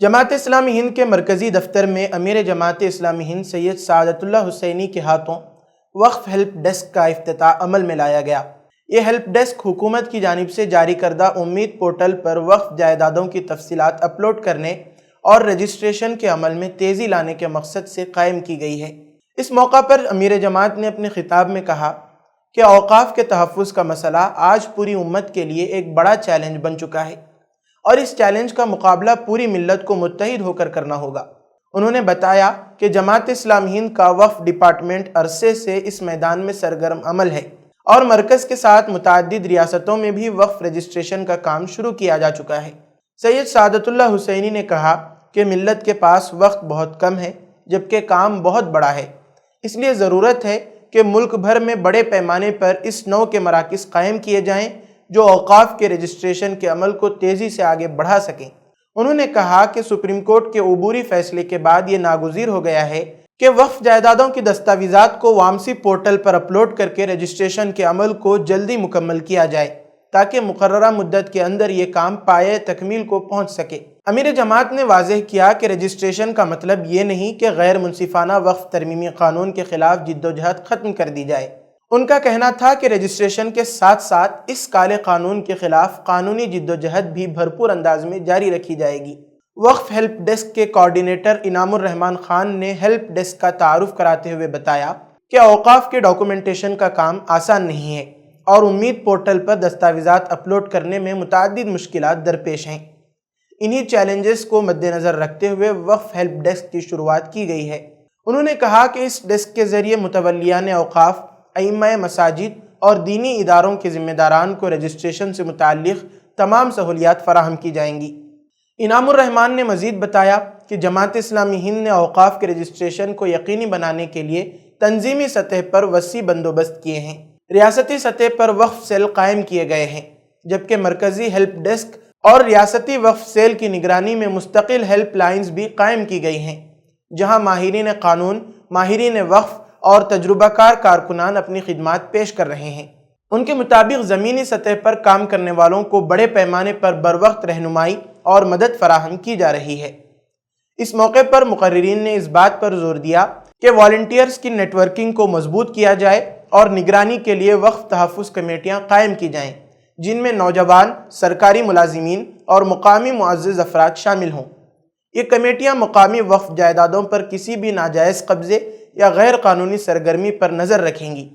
جماعت اسلامی ہند کے مرکزی دفتر میں امیر جماعت اسلامی ہند سید سعادت اللہ حسینی کے ہاتھوں وقف ہیلپ ڈیسک کا افتتاح عمل میں لایا گیا۔ یہ ہیلپ ڈیسک حکومت کی جانب سے جاری کردہ امید پورٹل پر وقف جائیدادوں کی تفصیلات اپلوڈ کرنے اور رجسٹریشن کے عمل میں تیزی لانے کے مقصد سے قائم کی گئی ہے۔ اس موقع پر امیر جماعت نے اپنے خطاب میں کہا کہ اوقاف کے تحفظ کا مسئلہ آج پوری امت کے لیے ایک بڑا چیلنج بن چکا ہے اور اس چیلنج کا مقابلہ پوری ملت کو متحد ہو کر کرنا ہوگا۔ انہوں نے بتایا کہ جماعت اسلامی ہند کا وقف ڈپارٹمنٹ عرصے سے اس میدان میں سرگرم عمل ہے اور مرکز کے ساتھ متعدد ریاستوں میں بھی وقف رجسٹریشن کا کام شروع کیا جا چکا ہے۔ سید سعادت اللہ حسینی نے کہا کہ ملت کے پاس وقت بہت کم ہے جبکہ کام بہت بڑا ہے، اس لیے ضرورت ہے کہ ملک بھر میں بڑے پیمانے پر اس نوع کے مراکز قائم کیے جائیں جو اوقاف کے رجسٹریشن کے عمل کو تیزی سے آگے بڑھا سکیں۔ انہوں نے کہا کہ سپریم کورٹ کے عبوری فیصلے کے بعد یہ ناگزیر ہو گیا ہے کہ وقف جائیدادوں کی دستاویزات کو وامسی پورٹل پر اپلوڈ کر کے رجسٹریشن کے عمل کو جلدی مکمل کیا جائے تاکہ مقررہ مدت کے اندر یہ کام پایۂ تکمیل کو پہنچ سکے۔ امیر جماعت نے واضح کیا کہ رجسٹریشن کا مطلب یہ نہیں کہ غیر منصفانہ وقف ترمیمی قانون کے خلاف جدوجہد ختم کر دی جائے۔ ان کا کہنا تھا کہ رجسٹریشن کے ساتھ ساتھ اس کالے قانون کے خلاف قانونی جدوجہد بھی بھرپور انداز میں جاری رکھی جائے گی۔ وقف ہیلپ ڈیسک کے کوارڈینیٹر انعام الرحمن خان نے ہیلپ ڈیسک کا تعارف کراتے ہوئے بتایا کہ اوقاف کے ڈاکومنٹیشن کا کام آسان نہیں ہے اور امید پورٹل پر دستاویزات اپلوڈ کرنے میں متعدد مشکلات درپیش ہیں۔ انہی چیلنجز کو مد نظر رکھتے ہوئے وقف ہیلپ ڈیسک کی شروعات کی گئی ہے۔ انہوں نے کہا کہ اس ڈیسک کے ذریعے متولیان اوقاف، ائمہ مساجد اور دینی اداروں کے ذمہ داران کو رجسٹریشن سے متعلق تمام سہولیات فراہم کی جائیں گی۔ انعام الرحمن نے مزید بتایا کہ جماعت اسلامی ہند نے اوقاف کے رجسٹریشن کو یقینی بنانے کے لیے تنظیمی سطح پر وسیع بندوبست کیے ہیں۔ ریاستی سطح پر وقف سیل قائم کیے گئے ہیں جبکہ مرکزی ہیلپ ڈیسک اور ریاستی وقف سیل کی نگرانی میں مستقل ہیلپ لائنز بھی قائم کی گئی ہیں جہاں ماہرین قانون، ماہرین وقف اور تجربہ کار کارکنان اپنی خدمات پیش کر رہے ہیں۔ ان کے مطابق زمینی سطح پر کام کرنے والوں کو بڑے پیمانے پر بروقت رہنمائی اور مدد فراہم کی جا رہی ہے۔ اس موقع پر مقررین نے اس بات پر زور دیا کہ والنٹیئرز کی نیٹ ورکنگ کو مضبوط کیا جائے اور نگرانی کے لیے وقف تحفظ کمیٹیاں قائم کی جائیں جن میں نوجوان، سرکاری ملازمین اور مقامی معزز افراد شامل ہوں۔ یہ کمیٹیاں مقامی وقف جائیدادوں پر کسی بھی ناجائز قبضے یا غیر قانونی سرگرمی پر نظر رکھیں گی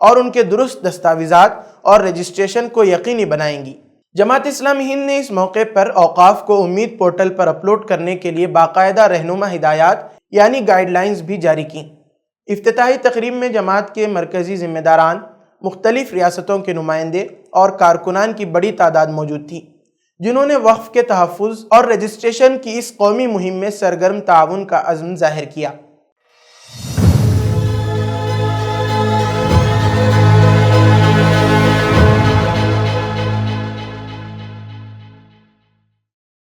اور ان کے درست دستاویزات اور رجسٹریشن کو یقینی بنائیں گی۔ جماعت اسلامی ہند نے اس موقع پر اوقاف کو امید پورٹل پر اپلوڈ کرنے کے لیے باقاعدہ رہنما ہدایات یعنی گائیڈ لائنز بھی جاری کیں۔ افتتاحی تقریب میں جماعت کے مرکزی ذمہ داران، مختلف ریاستوں کے نمائندے اور کارکنان کی بڑی تعداد موجود تھی جنہوں نے وقف کے تحفظ اور رجسٹریشن کی اس قومی مہم میں سرگرم تعاون کا عزم ظاہر کیا۔